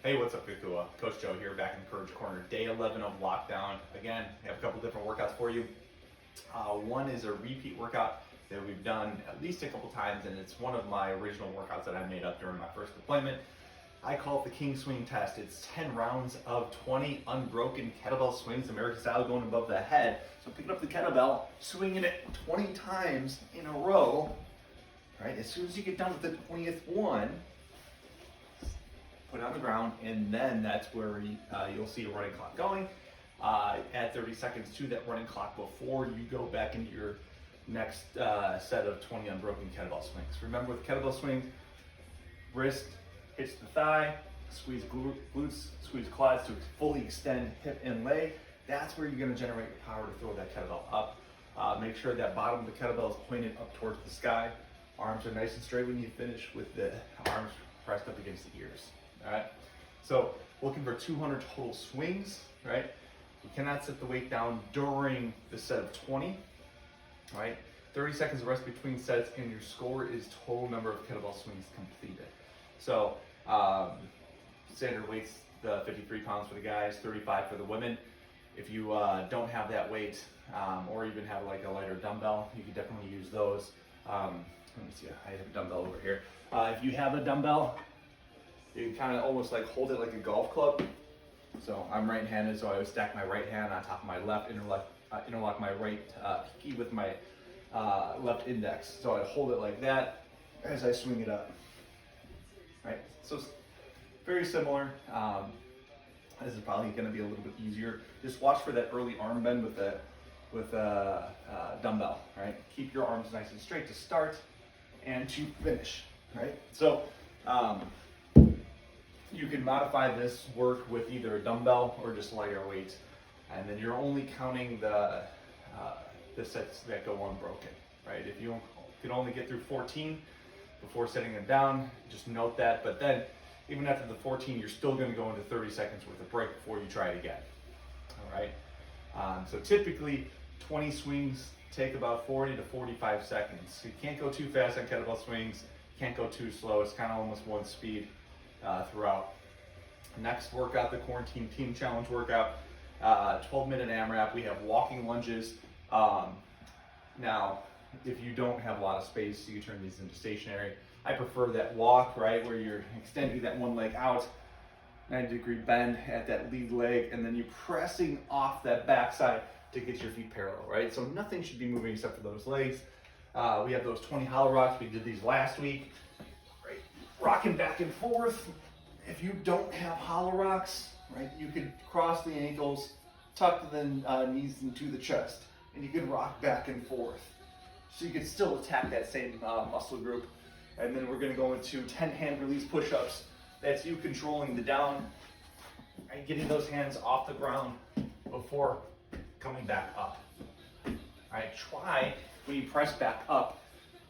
Hey, what's up, Kokua? Coach Joe here, back in the Courage Corner. Day 11 of lockdown. Again, I have a couple different workouts for you. One is a repeat workout that we've done at least a couple times, and it's one of my original workouts that I made up during my first deployment. I call it the King Swing Test. It's 10 rounds of 20 unbroken kettlebell swings, American style, going above the head. So picking up the kettlebell, swinging it 20 times in a row, right? As soon as you get done with the 20th one, put it on the ground, and then that's where you'll see a running clock going. Add 30 seconds to that running clock before you go back into your next set of 20 unbroken kettlebell swings. Remember, with kettlebell swings, wrist hits the thigh, squeeze glutes, squeeze quads to fully extend hip and leg. That's where you're going to generate your power to throw that kettlebell up. Make sure that bottom of the kettlebell is pointed up towards the sky. Arms are nice and straight when you finish, with the arms pressed up against the ears. All right, so looking for 200 total swings, right? You cannot set the weight down during the set of 20, right? 30 seconds of rest between sets, and your score is total number of kettlebell swings completed. So standard weight's the 53 pounds for the guys, 35 for the women. If you don't have that weight, or even have like a lighter dumbbell, you can definitely use those. Let me see, I have a dumbbell over here. If you have a dumbbell, you can kind of almost like hold it like a golf club. So I'm right-handed, so I would stack my right hand on top of my left, interlock my right pinky with my left index. So I hold it like that as I swing it up. Right, so it's very similar. This is probably going to be a little bit easier. Just watch for that early arm bend with a dumbbell. Right, keep your arms nice and straight to start and to finish. Right, so you can modify this work with either a dumbbell or just lighter weight, and then you're only counting the sets that go unbroken. Right, if you can only get through 14 before setting them down, just note that. But then, even after the 14, you're still going to go into 30 seconds worth of break before you try it again. All right. So typically, 20 swings take about 40 to 45 seconds. You can't go too fast on kettlebell swings. Can't go too slow. It's kind of almost one speed throughout. Next workout, the Quarantine Team Challenge workout, 12-minute AMRAP. We have walking lunges. Now, if you don't have a lot of space, you can turn these into stationary. I prefer that walk, right, where you're extending that one leg out, 90-degree bend at that lead leg, and then you're pressing off that backside to get your feet parallel, right? So nothing should be moving except for those legs. We have those 20 hollow rocks. We did these last week, right? Rocking back and forth. If you don't have hollow rocks, right, you could cross the ankles, tuck the knees into the chest, and you can rock back and forth. So you can still attack that same muscle group. And then we're going to go into 10 hand release push-ups. That's you controlling the down and getting those hands off the ground before coming back up. All right, try when you press back up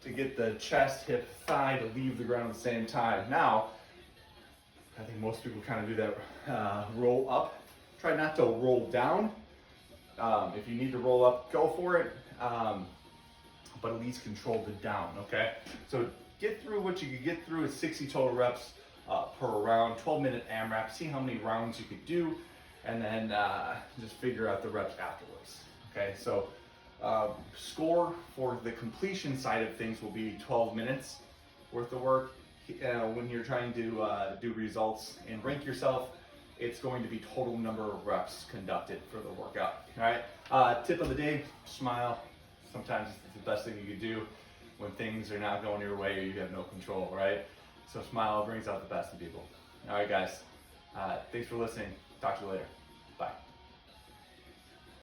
to get the chest, hip, thigh to leave the ground at the same time. Now, I think most people kind of do that roll up. Try not to roll down. If you need to roll up, go for it. But at least control the down, okay? So get through what you could get through at 60 total reps per round, 12-minute AMRAP. See how many rounds you could do, and then just figure out the reps afterwards, okay? So score for the completion side of things will be 12 minutes worth of work. When you're trying to do results and rank yourself, it's going to be total number of reps conducted for the workout, all right? Tip of the day, smile. Sometimes it's the best thing you can do when things are not going your way or you have no control, right? So smile brings out the best in people. All right, guys. Thanks for listening. Talk to you later. Bye.